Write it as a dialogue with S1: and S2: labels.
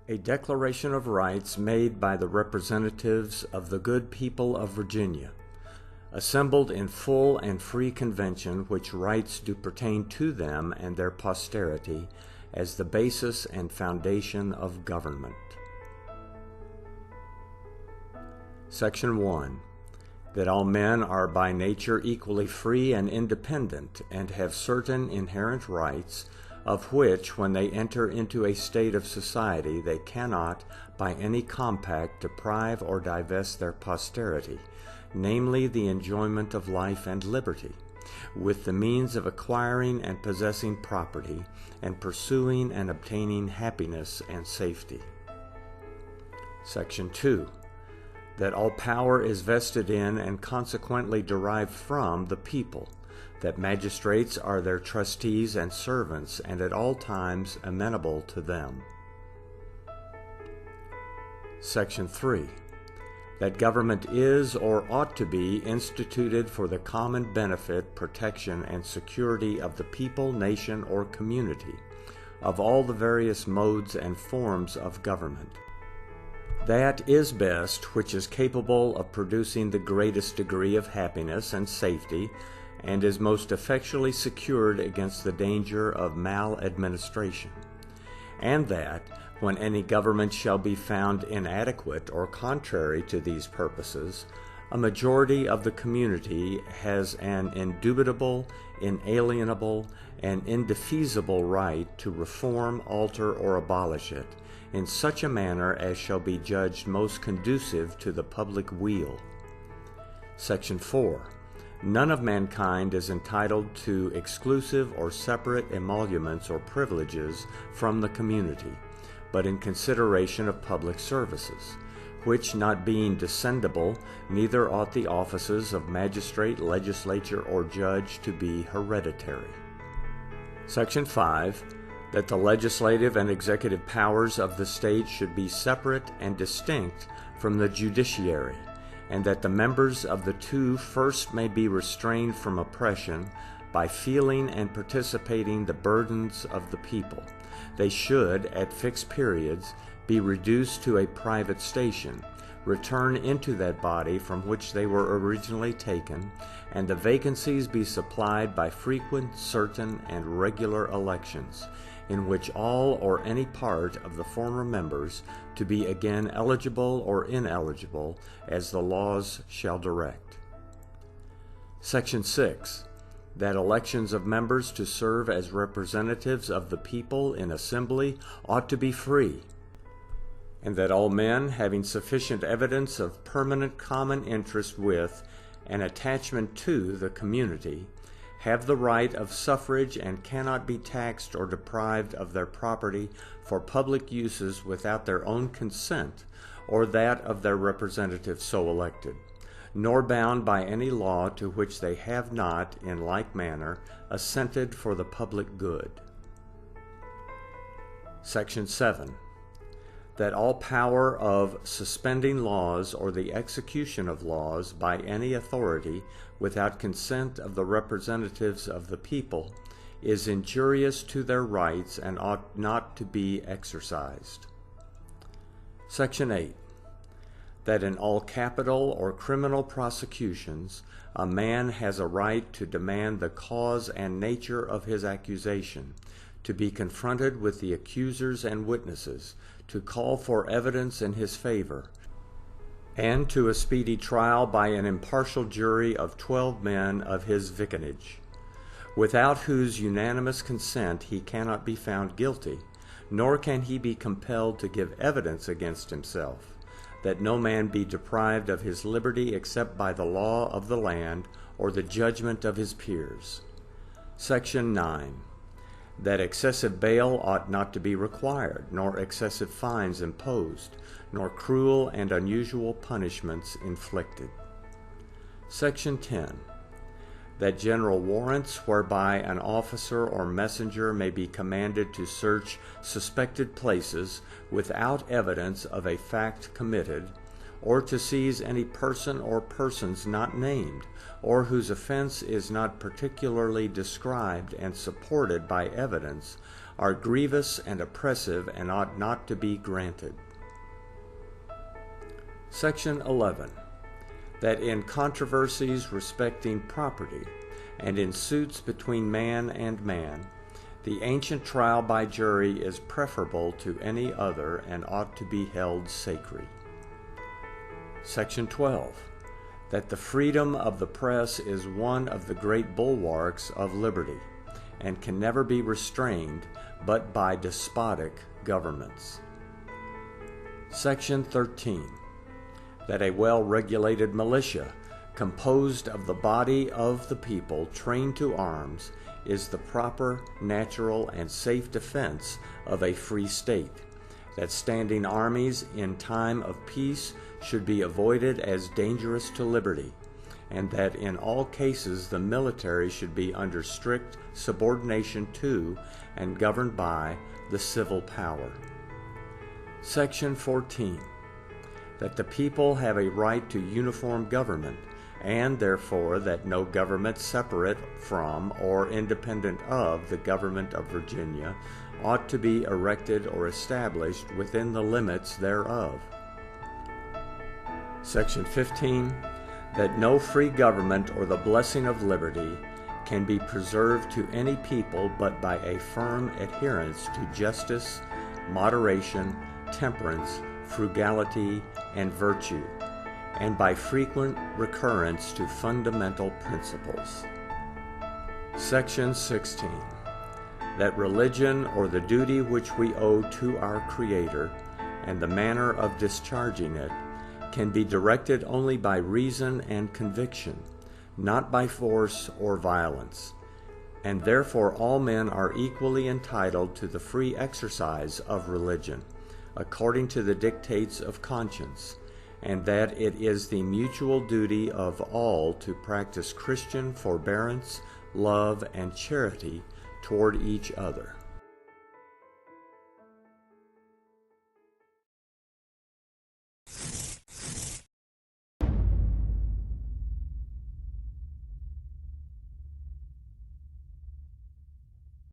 S1: A Declaration of Rights made by the representatives of the good people of Virginia, assembled in full and free convention, which rights do pertain to them and their posterity, as the basis and foundation of government. Section 1. That all men are by nature equally free and independent, and have certain inherent rights, of which, when they enter into a state of society, they cannot, by any compact, deprive or divest their posterity, namely the enjoyment of life and liberty, with the means of acquiring and possessing property, and pursuing and obtaining happiness and safety. Section 2. That all power is vested in and consequently derived from the people, that magistrates are their trustees and servants, and at all times amenable to them. Section 3. That government is or ought to be instituted for the common benefit, protection, and security of the people, nation, or community, of all the various modes and forms of government. That is best which is capable of producing the greatest degree of happiness and safety, and is most effectually secured against the danger of maladministration. And that, when any government shall be found inadequate or contrary to these purposes, a majority of the community has an indubitable, inalienable, and indefeasible right to reform, alter, or abolish it, in such a manner as shall be judged most conducive to the public weal. Section 4. None of mankind is entitled to exclusive or separate emoluments or privileges from the community, but in consideration of public services, which not being descendable, neither ought the offices of magistrate, legislature, or judge to be hereditary. Section 5. That the legislative and executive powers of the state should be separate and distinct from the judiciary, and that the members of the two first may be restrained from oppression by feeling and participating the burdens of the people. They should, at fixed periods, be reduced to a private station, return into that body from which they were originally taken, and the vacancies be supplied by frequent, certain, and regular elections, in which all or any part of the former members to be again eligible or ineligible, as the laws shall direct. Section 6. That elections of members to serve as representatives of the people in assembly ought to be free, and that all men, having sufficient evidence of permanent common interest with and attachment to the community, have the right of suffrage and cannot be taxed or deprived of their property for public uses without their own consent or that of their representatives so elected, nor bound by any law to which they have not, in like manner, assented for the public good. Section 7. That all power of suspending laws or the execution of laws by any authority without consent of the representatives of the people is injurious to their rights and ought not to be exercised. Section 8. That in all capital or criminal prosecutions, a man has a right to demand the cause and nature of his accusation, to be confronted with the accusers and witnesses, to call for evidence in his favor, and to a speedy trial by an impartial jury of 12 men of his vicinage, without whose unanimous consent he cannot be found guilty, nor can he be compelled to give evidence against himself, that no man be deprived of his liberty except by the law of the land or the judgment of his peers. Section 9. That excessive bail ought not to be required, nor excessive fines imposed, nor cruel and unusual punishments inflicted. Section 10. That general warrants whereby an officer or messenger may be commanded to search suspected places without evidence of a fact committed, or to seize any person or persons not named, or whose offense is not particularly described and supported by evidence, are grievous and oppressive and ought not to be granted. Section 11. That in controversies respecting property, and in suits between man and man, the ancient trial by jury is preferable to any other and ought to be held sacred. Section 12. That the freedom of the press is one of the great bulwarks of liberty, and can never be restrained but by despotic governments. Section 13. That a well-regulated militia, composed of the body of the people trained to arms, is the proper, natural, and safe defense of a free state, that standing armies in time of peace should be avoided as dangerous to liberty, and that in all cases the military should be under strict subordination to and governed by the civil power. Section 14. That the people have a right to uniform government, and therefore that no government separate from or independent of the government of Virginia ought to be erected or established within the limits thereof. Section 15. That no free government or the blessing of liberty can be preserved to any people but by a firm adherence to justice, moderation, temperance, frugality, and virtue, and by frequent recurrence to fundamental principles. Section 16. That religion or the duty which we owe to our Creator, and the manner of discharging it, can be directed only by reason and conviction, not by force or violence, and therefore all men are equally entitled to the free exercise of religion, according to the dictates of conscience, and that it is the mutual duty of all to practice Christian forbearance, love, and charity toward each other.